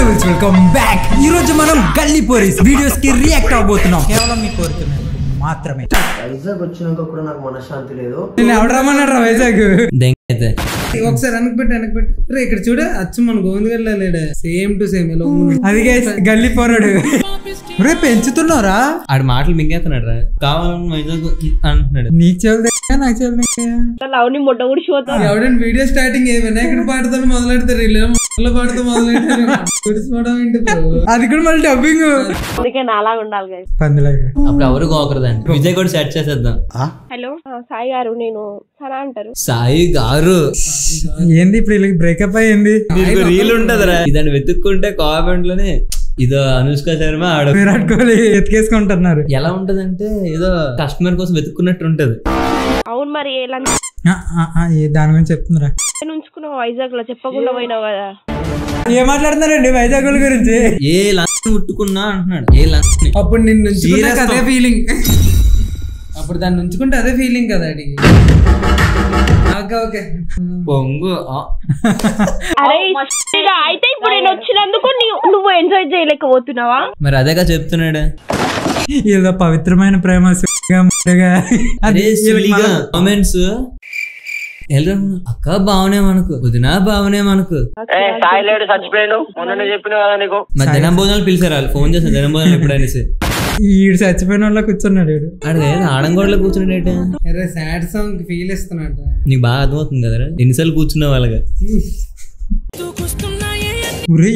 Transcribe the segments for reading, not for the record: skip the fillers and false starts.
Welcome back. ఈ రోజు మనం గల్లీ పోలీస్ వీడియోస్ కి రియాక్ట్ అవబోతున్నాం. కేవలం మీ కోరిక మాత్రమే. వైజాగ్ వచ్చినాక కూడా నాకు మనశ్శాంతి లేదు. నేను ఎవడు రమ్మన్నాడు వైజాగ్? ఒకసారి వెనక్కి పెట్టు. ఇక్కడ చూడ అచ్చు మన గోవింద్ గల్లా లేడు, సేమ్ టు సేమ్. అది గల్లీ పోరాడు. రే పెంచుతున్నారా? ఆడి మాటలు మింగేస్తున్నాడు రా. కావాలని వైజాగ్ అంటున్నాడు. నీకు చెవులు నాకు చెవులు. ఎవడైనా వీడియో స్టార్టింగ్ వినాయకుడు పాడుతాను మొదలెడతారు, ఇలా పాడుతూ మొదలెడతారు. అది కూడా మళ్ళీ డబ్బింగ్. అప్పుడు ఎవరు గోకరదండి. విజయ్ కూడా సెట్ చేసేద్దాం. హలో సాయి గారు, నేను సనా అంటారు. సాయి గారు ఏంది ఇప్పుడు బ్రేకప్ అయ్యింది? రీల్ ఉంటదిరా, ఇదాన్ని వెతుక్కుంటే కామెంట్ లోనే ఇదో అనుష్క శర్మ ఆడ విరాట్ కోహ్లీ ఎత్తుకేసుకుంటున్నారు. ఎలా ఉంటదంటే ఏదో కస్టమర్ కోసం వెతుక్కున్నట్టు ఉంటది. అవును, మరి దాని గురించి చెప్తున్నారా? ఉంచుకున్నావు వైజాగ్ లో, చెప్పకుండా పోయినావు కదా. ఏం మాట్లాడుతున్నారండి వైజాగ్ గురించి? ఏ లంచ్ ముట్టుకున్నా అంటున్నాడు. ఏ లంచ్ అప్పుడు నిన్ను అదే ఫీలింగ్, అప్పుడు దాన్ని ఉంచుకుంటే అదే ఫీలింగ్ కదా అడిగి. పొంగు అయితే ఇప్పుడు నేను వచ్చినందుకు నువ్వు ఎంజాయ్ చేయలేకపోతున్నావా? మరి అదేగా చెప్తున్నాడు. ఏదో పవిత్రమైన ప్రేమ కామెంట్స్ అక్క బావనే మనకు, వదినా బావనే మనకు. జనం భోజనాలు పిలిచారు వాళ్ళు, ఫోన్ చేస్తారు జనం భోజనాలు ఎప్పుడైనా. ఈడు చచ్చిపోయిన వాళ్ళ కూర్చున్నాడు. అదే ఆడంగోడలో కూర్చున్నాడు. సాడ్ సాంగ్ ఫీల్ ఇస్తున్నాడు. నీకు బాగా అర్థమవుతుంది కదరా ఎన్నిసార్లు కూర్చున్న వాళ్ళగా.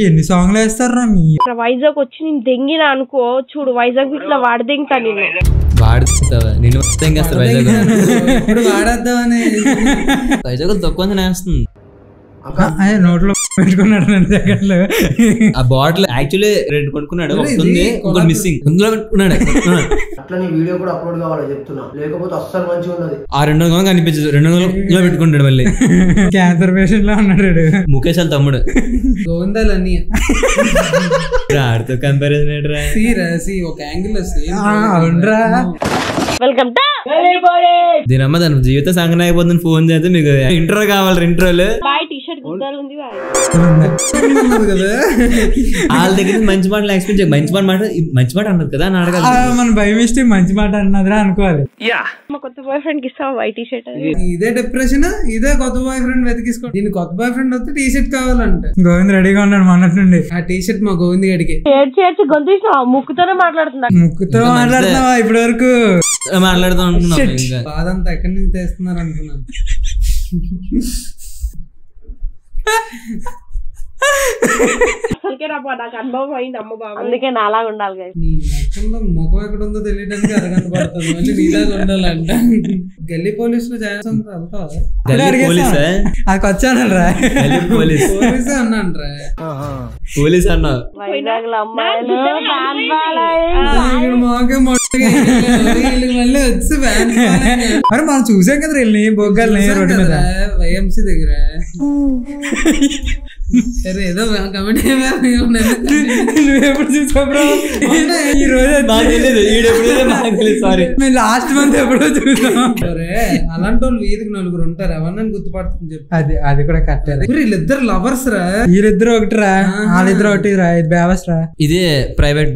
ఎన్ని సాంగ్లు వేస్తారా మీ? వైజాగ్ వచ్చి నేను దెంగిన అనుకో, చూడు వైజాగ్ ఇట్లా వాడి దెంగుతా. నేను వాడుతావా? నేను వైజాగ్ వాడేద్దామని వైజాగ్ తక్కువ నేస్తుంది. నోట్లో పెట్టుకున్నాడు 2 సెకండ్లు. ఆ బాటిల్ యాక్చువల్లీ 2 కొనుక్కున్నాడు, ఒకటి ఇంకోటి మిస్సింగ్. ఇందులో పెట్టుకున్నాడు. అట్లా నీ వీడియో కూడా అప్లోడ్ కావాలో చెప్తున్నా, లేకపోతే అస్సలు మంచిగా ఉన్నది. ఆ 200 కనిపించదు, 200 పెట్టుకుంటాడు మళ్ళీ. క్యాన్సర్ పేషెంట్ లా ఉన్నాడు ముఖేష్ వాళ్ళ తమ్ముడు. గోవిందాలన్నీ ఆడితో కంపారిజన్ ఒక యాంగిల్ అవునరా. వెల్కమ్ టు దీనమ్మ తన జీవిత సంఘటన అయిపోతుంది. ఫోన్ చేస్తే మీకు ఇంట్రో కావాలి. ఇంట్రోలు వాళ్ళ దగ్గర మంచి మాటలు ఎక్స్పెక్ట్ చేయ. మంచి మాట అన్నది కదా అని అడగాలి. మన భయం ఇస్తే మంచి మాట అన్నదిరా అనుకోవాలి. కొత్త బాయ్ ఫ్రెండ్ కి ఇస్తావా వైట్ టీ షర్ట్? ఇదే డిప్రెషన్, ఇదే కొత్త బాయ్ ఫ్రెండ్ వెతికిసుకోండి. దీని కొత్త బాయ్ ఫ్రెండ్ వస్తే టీ షర్ట్ కావాలంటే గోవింద్ రెడీగా ఉన్నాడు మొన్నటి నుండి. ఆ టీ షర్ట్ మా గోవింద్ గడికి గొంతు ముక్కుతోనే మాట్లాడుతున్నా. ముక్కుతో మాట్లాడుతున్నావా ఇప్పటి వరకు? మాట్లాడుతూ ఉంటున్నాం. బాధ అంతా ఎక్కడి నుంచి తెస్తున్నారు అనుకున్నాను. నాకు అనుభవం అయింది అమ్మ బాబు, అందుకే నా అలాగ ఉండాలి. ముఖం ఎక్కడ ఉందో తెలియడానికి అరగంట పడుతుంది, మళ్ళీ నీలాగా ఉండాలంట. గల్లీ పోలీస్ లో అది వచ్చాను రా. పోలీసే అన్నాను రా. పోలీస్ అన్నా మళ్ళీ వచ్చి మరి మనం చూసాం కదా వెళ్ళి బొగ్గల్ని రోడ్డు మీద వైఎంసీ దగ్గర. ఏదో నువ్వెప్పుడు చూసావు? ఈ రోజు మేము లాస్ట్ మంత్ ఎప్పుడో చూసాం. అలాంటి వాళ్ళు వీధికి 4 ఉంటారు, ఎవరిని గుర్తుపడుతుంది చెప్పి. అది కూడా కరెక్ట్. వీళ్ళిద్దరు లవర్స్ రా. వీళ్ళిద్దరు ఒకటి రా, వాళ్ళిద్దరు ఒకటి రా. ఇది బేవస్ రా. ఇదే ప్రైవేట్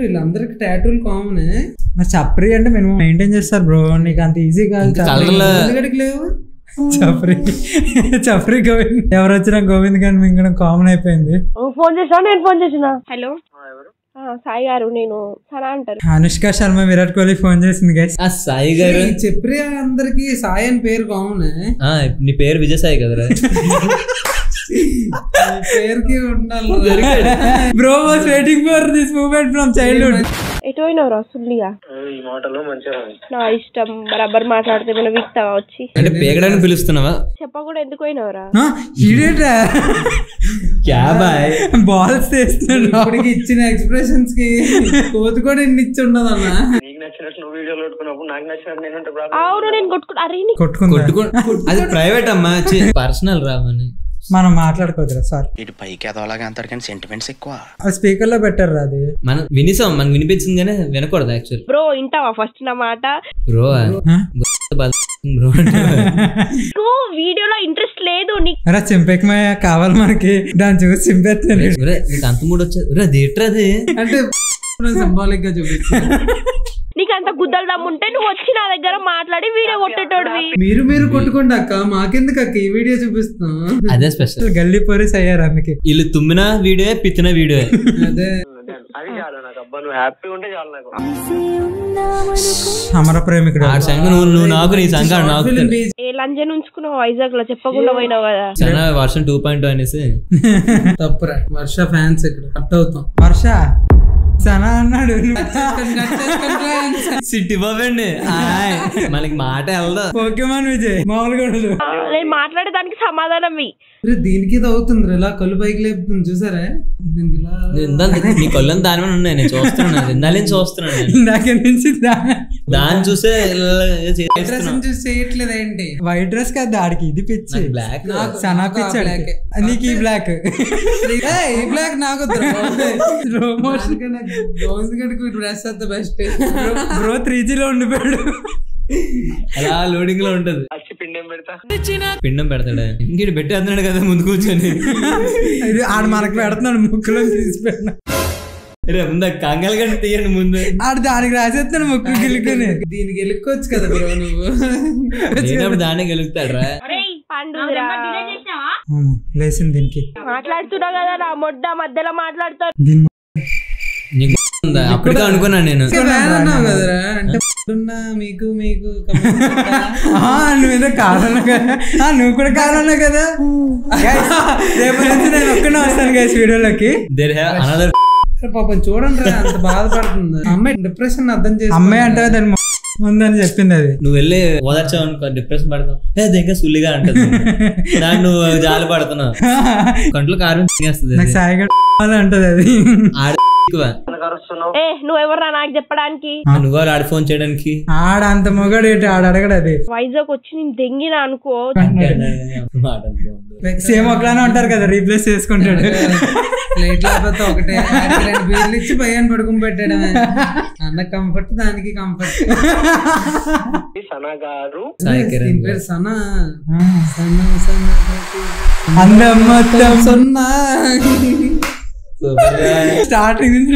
వీళ్ళందరికి టాటూలు కామన్. మరి చప్రి అంటే మేము మెయింటైన్ చేస్తారు బ్రో, నీకు అంత ఈజీ కాదు. లేవు చప్రి గోవింద్ ఎవరు వచ్చినా గోవింద్ గారిని మింగడం కామన్ అయిపోయింది. ఫోన్ చేసినా, నేను ఫోన్ చేసిన. హలో సాయి గారు, నేను సనా అంటారు. అనుష్క శర్మ విరాట్ కోహ్లీ ఫోన్ చేసింది గైస్. సాయి గారు చెప్పి అందరికి సాయి అని పేరు కామన్. నీ పేరు విజయ్ సాయి కదరా? పేరుకి ఉండాలి. Bro was waiting for this moment from childhood. ఎటు పోయినవరా సుల్లిగా? నా ఇష్టం, బరాబర్ మాట్లాడితే మనం విక్తావా వచ్చి? అంటే పేగడానికి పిలుస్తున్నావా? చెప్పకుండా ఎందుకు పోయినవరా? ఇదేట్రా బాల్స్ చేస్తున్నాడు. ఇప్పటికి ఇచ్చిన ఎక్స్ప్రెషన్స్ కి కోతి కూడా ఎన్ని ఇచ్చి ఉండదు అన్న. అవును, నేను కొట్టుకున్నా. అది ప్రైవేట్ అమ్మా, పర్సనల్ రామని. మనం మాట్లాడుకోవద్దురా సార్. ఇటు పైకి ఎదవలాగా అంటారు కానీ సెంటిమెంట్స్ ఎక్కువ. స్పీకర్ లో పెట్టారు అది. మనం వినిసాం, మనకు వినిపించింది కానీ వినకూడదు యాక్చువల్. బ్రో ఇంటావా ఫస్ట్ నా మాట? బ్రో నీకు వీడియోలో ఇంట్రెస్ట్ లేదు అరే చింపకమయ్య కావాలి మనకి దాన్ని చూసి చింపేస్తాను నీకు అంత మూడు వచ్చా దేట్రది అంటే సింబాలిక్ గా చూపిస్తాను. నీకు అంత గుద్దలు దమ్ముంటే నువ్వు వచ్చి నా దగ్గర మాట్లాడి వీడియో కొట్టేటోడివి. మీరు కొట్టుకోండి అక్క, మాకెందుకు అక్క ఈ వీడియో చూపిస్తాం. అదే స్పెషల్. గల్లీ పోలీస్ అయ్యారు అందుకే. వీళ్ళు తుమ్మిన వీడియో పిత్తిన వీడియో. అదే అది చాలు నాకు. అబ్బా నువ్వు హ్యాపీగా ఉంటే చాలు నాకు. అమర ప్రేమికుడు. ఆ సంగ నువ్వు నాకు నీ సంగ నాకు ఏ లంజన్ ఉంచుకున్నావు వైజాగ్ లో, చెప్పకుండా పోయినావు కదా. చాలా వర్షన్ 2.2 అనేసి తప్పురా. వర్ష ఫ్యాన్స్ ఇక్కడ కట్ అవుతాం. వర్ష సనా అన్నాడు సిట్టి బాబండి మనకి మాట వెళ్దా. పోకేమాన్ విజయ్ మామూలుగా నేను మాట్లాడేదానికి సమాధానం దీనికి ఇది అవుతుంది ఇలా కళ్ళు పైకి లేపుతుంది చూసారా. నీ కళ్ళు దాని మీద ఉన్నాయి, నేను చూస్తున్నాను. ఇందాలని చూస్తున్నాను ఇందాక నుంచి దాన్ని చూసే చూసి చేయట్లేదు ఏంటి. వైట్ డ్రెస్ కాదు ఆడికి ఇది పిచ్చి. బ్లాక్ సనా పిచ్చాడు నీకు ఈ బ్లాక్. ఈ బ్లాక్ నాకు స్లో మోషన్ డ్రెస్ అయితే బెస్ట్ బ్రో. 3G లో ఉండిపోయాడు. అలా లోడింగ్ లో ఉంటది. పిండం పెడతాడు ఇంకటి పెట్టి అన్నాడు కదా ముందు కూర్చొని. ఇది ఆడ మనకు పెడుతున్నాడు ముక్కులో తీసిపోయినా. ముందు కంగాలు గంట తీయండి ముందు. ఆడు దానికి రాసేస్తాను ముక్కు గిలుకుని. దీనికి గెలుక్కోవచ్చు కదా బ్రో నువ్వు. దాన్ని గెలుగుతాడు రా. లేసింది దీనికి. మాట్లాడుతున్నా కదా నా మొడ్డ మధ్యలో మాట్లాడుతాను. అప్పటికే అనుకున్నా నేను. కదరా అంటే మీకు మీకు నువ్వేదో కాదన్నా కదా. నువ్వు కూడా కాదన్నా కదా. రేపు నుంచి నేను ఒక్కనే వస్తాను గైస్ వీడియోలోకి. పాపం చూడండి రా అంత బాధపడుతుంది అమ్మాయి. డిప్రెషన్ అర్థం చేసి అమ్మాయి అంటే దాని ఉందని చెప్పింది. అది నువ్వు వెళ్ళి ఓదార్చావు అనుకో డిప్రెషన్ పడతావు. ఇంకా సుల్లిగా అంటది. దాన్ని నువ్వు జాలి పడుతున్నావు. కంట్లో కారం తినేస్తుంది. నాకు సాయిగా అంటది అది. నువ్వెవర్రా నాకు చెప్పడానికి. నువ్వు ఆడ ఫోన్ చేయడానికి. ఆడ అంత మొగాడు ఏంటి ఆడ అడగడు. అది వైజాగ్ వచ్చి నేను దెంగిన అనుకో. సేమ్ ఒకలానే ఉంటారు కదా, రీప్లేస్ చేసుకుంటాడు. ప్లేట్ లేకపోతే ఒకటే 2 బీర్లు ఇచ్చి పైన పడుకుని పెట్టాడమే. అన్న కంఫర్ట్ దానికి కంఫర్ట్. సనా గారు సనా అందం సున్నా స్టార్టింగ్ నుంచి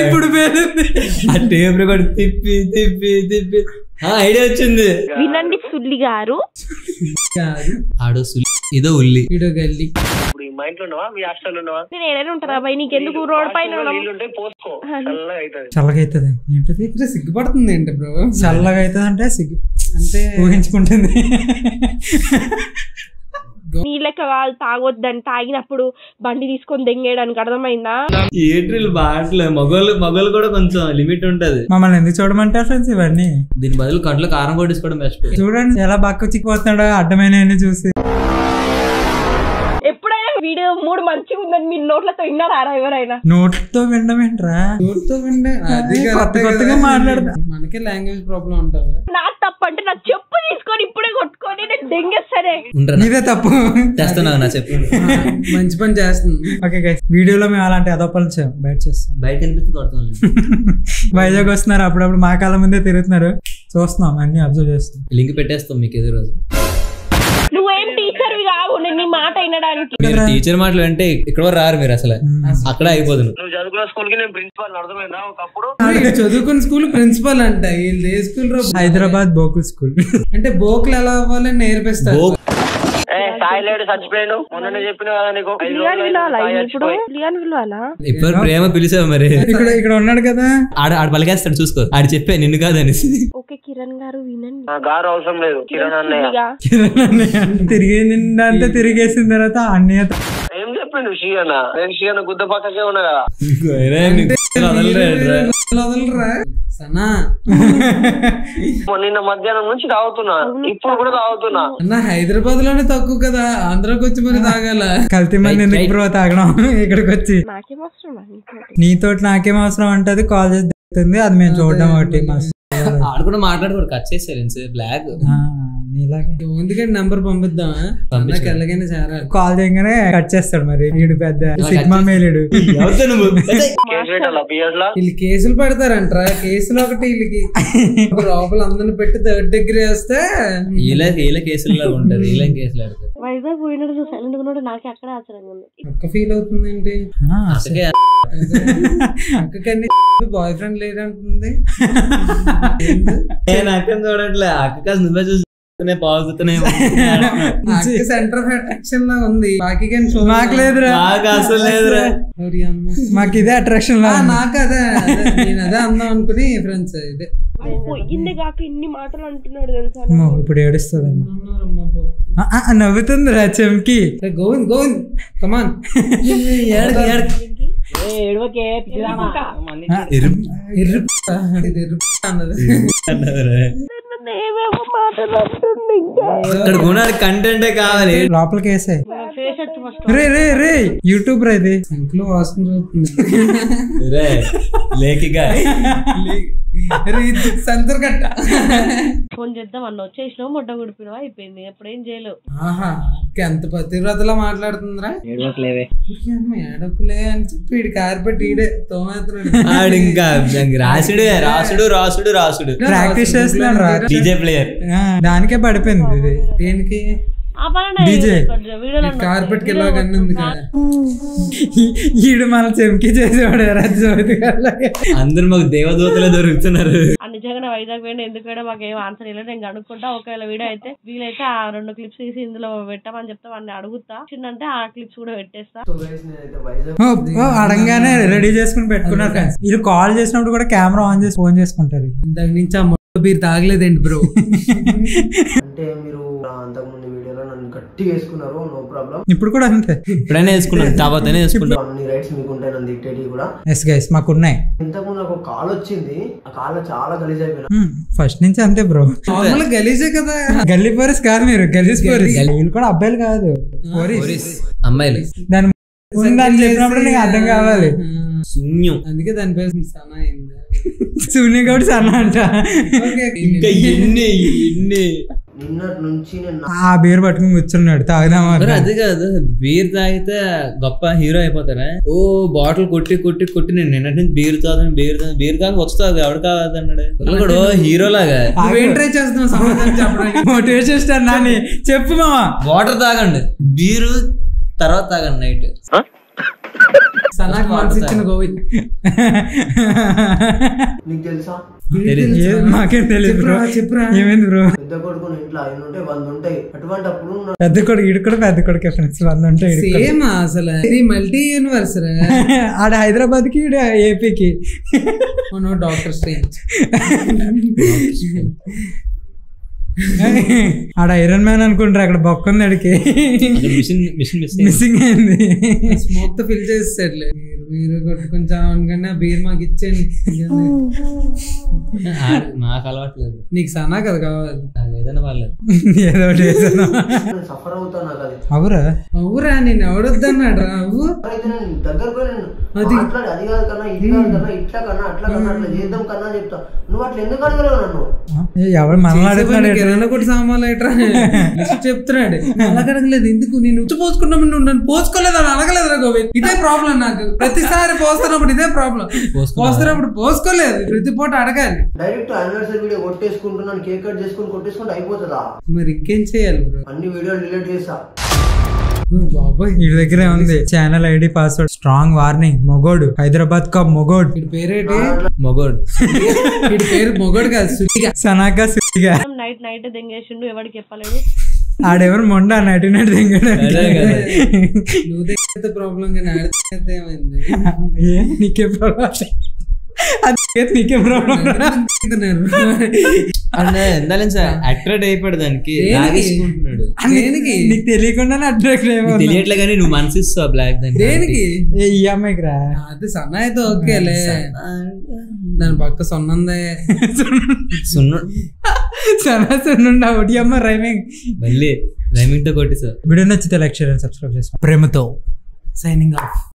ఇప్పుడు పేరుంది. ఆ టేప్ రికార్డ్ తిప్పి తిప్పి తిప్పి ఐడియా వచ్చింది. వినండి సుల్లి గారు. ఆడో సుల్లి ఇదో ఉల్లి ఇదో గల్లి. మా ఇంట్లో ఉన్నావా మీ హాస్టల్ ఉన్నావా? నేను ఏదైనా ఉంటారా భయ్, నీకెందుకు రోడ్ పైన పోసుకో చల్లగా చల్లగా అవుతుంది. ఏంటది సిగ్గుపడుతుంది ఏంటి బ్రో? చల్లగా అవుతుంది అంటే సిగ్గు అంటే ఊహించుకుంటుంది. నీ లెక్క కాదు తాగొద్దని, తాగినప్పుడు బండి తీసుకొని దెంగేయడానికి. అర్థమైందా? ఏట్రీలు బాట్లే మగోళ్ళు కూడా కొంచెం లిమిట్ ఉంటది. మమ్మల్ని ఎందుకు చూడమంటారు ఫ్రెండ్స్ ఇవన్నీ? దీని బదులు కంట్లో కారం కొట్టేసుకోవడం బెస్ట్. చూడండి ఎలా బక్క చిక్కిపోతున్నాడో అడ్డమైన చూసి. ఎప్పుడైనా వీడియో 3 మంచిగా ఉందని మీరు నోట్లతో విన్నారా ఎవరైనా? నోట్లతో వినడం ఏంట్రా? నోట్తో విండే కొత్తగా మాట్లాడతా. మనకే లాంగ్వేజ్ ప్రాబ్లం ఉంటుంది. నాకు తప్పు అంటే నా చెప్పు తీసుకొని ఇప్పుడే కొట్టుకొని నేను దెంగేస్తానే. నీదే తప్పు. చేస్తున్నా నా చెప్పు. మంచి పని చేస్తుంది. ఓకే గైస్, వీడియోలో మేము అలాంటి అదొప్పలు బయట చేస్తాం. బయట కనిపిస్తుంది కొడుతుంది. వైజాగ్ వస్తున్నారు, అప్పుడప్పుడు మా కాలం ముందే తిరుగుతున్నారు, చూస్తున్నాం, అన్ని అబ్జర్వ్ చేస్తాం. లింక్ పెట్టేస్తాం మీకు ఎదురు రోజు. నువ్వేం టీచర్ కావు నేను నీ మాట వినడానికి. టీచర్ మాటలు అంటే ఇక్కడ రారు మీరు, అసలు అక్కడ అయిపోతుంది. నువ్వు చదువుకున్న స్కూల్ కి నేను ప్రిన్సిపల్ అర్థమైందా? ఒకప్పుడు చదువుకున్న స్కూల్ ప్రిన్సిపల్ అంట. వీళ్ళు ఏ స్కూల్? హైదరాబాద్ బోకుల్ స్కూల్. అంటే బోకులు ఎలా అవ్వాలని నేర్పిస్తారు. సాయిలేడు చచ్చిపోయాడు మొన్ననే చెప్పిన కదా నీకు. ఇప్పుడు ప్రేమ పిలిచావు మరి. ఇక్కడ ఉన్నాడు కదా, ఆడ పలికేస్తాడు చూసుకో. ఆడ చెప్పే నిన్ను కాదనేసి. ఓకే కిరణ్ గారు వినండి. గారు అవసరం లేదు, కిరణ్ అన్నయ్య. తిరిగిందంతా తిరిగేసిన తర్వాత అన్నయ్య ఏం చెప్పిండు షియన? నేను షియన గుద్ద పక్కకే ఉన్నా కదా. నిన్న మధ్యాహ్నం నుంచి తాగుతున్నా, ఇప్పుడు కూడా తాగుతున్నా. అన్న హైదరాబాద్ లోనే తక్కువ కదా, ఆంధ్రాకి వచ్చి మరి తాగాల. కల్తీ మంది ఎందుకు బ్రో తాగడం ఇక్కడికి వచ్చి? నీతో నాకేం అవసరం అంటది, కాల్ చేస్తుంది, అది మేము చూడడం ఒకటి. ఆడు కూడా మాట్లాడుకోడు, కట్ చేసారు బ్లాక్. నీలాగే ఎందుకంటే నంబర్ పంపిద్దామా నాకు ఎలాగైనా చేరాలి. కాల్ చేయగానే కట్ చేస్తాడు. మరి వీడు పెద్ద సినిమా మేలుడు. వీళ్ళు కేసులు పెడతారంటారా? కేసులు ఒకటి వీళ్ళకి లోపల అందరిని పెట్టి 3rd degree వేస్తే ఇలా కేసుల్లో ఉంటది. ఇలా కేసులు ఆడతారు. వైజాగ్ పోయినట్టు సైలెంట్ ఉన్నాడు. నాకే అక్కడే ఆశ్చర్యంగా ఉంది. ఒక్క ఫీల్ అవుతుంది ఏంటి? అసలే అక్కకన్నీ బాయ్ ఫ్రెండ్ లేదంటుంది. నేను అక్కని చూడట్లే. అక్క కాదు నువ్వే చూస్తూనే పాగుతూనే సెంటర్ ఆఫ్ అట్రాక్షన్ లా ఉంది. బాకీ మాకు లేదురా. నాకు అసలు లేదురా. మాకు ఇదే అట్రాక్షన్ లా. నాకు అదే నేను అదే అందాం అనుకుని ఫ్రెండ్స్ ఇదే పోయింది కాక ఇన్ని మాటలు అంటున్నాడు తెలుసా. ఇప్పుడు ఏడుస్తుంది. నవ్వుతుందిరా చెంకి. గోవింద్ గోవింద్ కమాన్ ఇక్కడ గుణాలు కంటెంటే కావాలి. లోపలికి వేసాయి. రే రే రే యూట్యూబ్ రా ఇది. ఇంట్లో వాసన చూస్తుంది. లేకిగా సెన్సర్ కట్ట ఫోన్ చేద్దాం అన్న వచ్చేసినావు మొట్ట గుడిపినవా అయిపోయింది. ఎప్పుడేం చేయలేవు. ఆహా ఎంత పతివ్రతలా మాట్లాడుతుందిరా. ఏడకులే అని చెప్పి వీడి కార్పెట్ ఈడే తోమేస్తున్నాడు. ఇంకా రాసుడు రాసుడు రాసుడు రాసుడు ప్రాక్టీస్ చేస్తున్నాడు రా. DJ player. దానికే పడిపోయింది ఇది. దేనికి? కార్పెట్ కి ఉంది కదా. ఈడు మన చెంకి చేసేవాడు. అందరు మాకు దేవదూతలే దొరుకుతున్నారు. నిజంగా వైజాగ్ పోయినా ఎందుకు పోయినా మాకు ఏం ఆన్సర్ లేదు. నేను కనుక్కుంటా. ఒకవేళ వీడియో అయితే వీలైతే ఆ 2 clips తీసి ఇందులో పెట్టమని చెప్తా. వాడిని అడుగుతా. చిన్నంటే ఆ క్లిప్స్ కూడా పెట్టేస్తా. అడగానే రెడీ చేసుకుని పెట్టుకున్నారు ఫ్రెండ్స్. వీళ్ళు కాల్ చేసినప్పుడు కూడా కెమెరా ఆన్ చేసి ఫోన్ చేసుకుంటారు. దాని నుంచి ఆ మీరు తాగలేదండి బ్రో. అంటే మీరు అంతకుముందు వీడియోలో నన్ను గట్టిగా వేసుకున్నారు. No problem. ఇప్పుడు కూడా అంతే. ఇప్పుడైనా వేసుకున్నాను. తర్వాతనే వేసుకుంటాం. అన్ని రైట్స్ మీకు ఉంటాయి నన్ను తిట్టేటి కూడా. ఎస్ గైస్ మాకు ఉన్నాయి. ఇంతకుముందు నాకు కాల్ వచ్చింది. ఆ కాల్ చాలా గలీజ్ అయిపోయినా. ఫస్ట్ నుంచి అంతే బ్రో. నార్మల్ గలీజే కదా. గల్లీ పోరీస్ కాదు మీరు. గలీజ్ పోరీస్. వీళ్ళు కూడా అబ్బాయిలు కాదు. అమ్మాయిలు. దాని చెప్పినప్పుడు నీకు అర్థం కావాలి. శూన్యం. అందుకే దాని పేరు సనా అయింది. శూన్యం కాబట్టి సన్న అంట. ఇంకా ఎన్ని ఎన్ని నిన్నటి నుంచి ఆ బీర్ పట్టుకుని కూర్చున్నాడు. తాగుదామా? అది కాదు. బీర్ తాగితే గొప్ప హీరో అయిపోతారా? ఓ బాటిల్ కొట్టి కొట్టి కొట్టి నేను నిన్నటి నుంచి బీర్ తాగుతాను బీర్ కాక వస్తుంది. ఎవడు కాదన్నాడు హీరో లాగా. నువ్వేం ట్రై చేస్తున్నావు సమాధానం చెప్పడానికి? మోటివేషన్ స్టార్ నాని చెప్పు మామా. వాటర్ తాగండి. బీరు తర్వాత తాగండి నైట్. సనాకు మనసు ఇచ్చిన గోవింద్. నీకు తెలుసా? మాకేం తెలియదు బ్రో. చెప్పురా ఏమైంది బ్రో? పెద్ద కొడుకుని ఇంట్లో ఆయన ఉంటే 100 ఉంటాయి. అటువంటి అప్పుడు పెద్ద కొడుకు ఈడు కూడా పెద్ద కొడుకు ఫ్రెండ్స్ 100 ఉంటాయి. సేమ్ అసలు ఇది మల్టీ యూనివర్స్. ఆడ హైదరాబాద్ కి ఏపీకి డాక్టర్ స్ట్రేంజ్. ఆడ ఐరన్ మ్యాన్ అనుకుంటారు. అక్కడ బొక్క ఉంది. అడికి మిస్సింగ్ అయింది. స్మోక్ తో ఫిల్ చేసేట్లే. మీరు కొట్టుకొని చావనుకన్నా బీర్ మాకు ఇచ్చేయండి. నాకు అలవాట్లేదు. నీకు సనా కదా కావాలి. ఏదైనా వాళ్ళది ఏదో సఫర్ అవుతా. నాకు అది అవురా అవురా నేను ఎవడొద్దన్నాడు రా. అవ్వు దగ్గర పోయి మాట్లాడి అది కాదు కన్నా ఇది కాదు కన్నా ఇట్లా కన్నా అట్లా కన్నా అట్లా చేద్దాం కన్నా చెప్తా. నువ్వు అట్లా ఎందుకు అడగలేవు నన్ను? ఎవరు మనలాడుతున్నాడు. కిరాణా కొట్టి సామాన్లు ఎట్రా చెప్తున్నాడు. అలా అడగలేదు. ఎందుకు నేను ఉచ్చు పోసుకున్నాము నువ్వు నన్ను పోసుకోలేదు అని అడగలేదురా గోవింద్. ఇదే ప్రాబ్లం నాకు. ప్రతిసారి పోస్తున్నప్పుడు ఇదే ప్రాబ్లం. పోస్తున్నప్పుడు పోసుకోలేదు. ప్రతి పూట అడగాలి. డైరెక్ట్ యానివర్సరీ వీడియో కొట్టేసుకుంటున్నాను. కేక్ కట్ చేసుకుని కొట్టేసుకుంటే అయిపోతుందా? మరి ఇంకేం చేయాలి బ్రో? అన్ని వీడియోలు డిలీట్ చేసా. బాబాయ్ వీడి దగ్గరే ఉంది channel ID password. Strong warning. మొగోడు హైదరాబాద్ కా మొగోడు. వీడి పేరేంటి? మొగోడు. వీడి పేరు మొగోడు కాదు సుడిగా. సనాకా సుడిగా. నైట్ దెంగేసిండు. ఎవరికి చెప్పలేదు. ఆడెవరు మొండ నైట్ దింగడు. నువ్వు దగ్గర ప్రాబ్లం కానీ ఆడితే ఏమైంది? నీకే ప్రాబ్లం. నీకే ప్రాబ్లం. అట్రాక్ట్ అయిపోయాడు దానికి. నీకు తెలియకుండానే అట్రాక్ట్ అయిపోయింది. తెలియట్లే కానీ నువ్వు మనసు ఇస్తావు బ్లాక్ దానికి. దేనికి? ఈ అమ్మాయికి రా. అది సన్న అయితే ఓకేలే. దాని పక్క సొన్నందే. సున్నుండా ఒకటి అమ్మ రైమింగ్. మళ్ళీ రైమింగ్ తో కొట్టి సార్. వీడియో నచ్చితే లైక్ షేర్ అండ్ సబ్స్క్రైబ్ చేసుకోండి. ప్రేమతో సైనింగ్ ఆఫ్.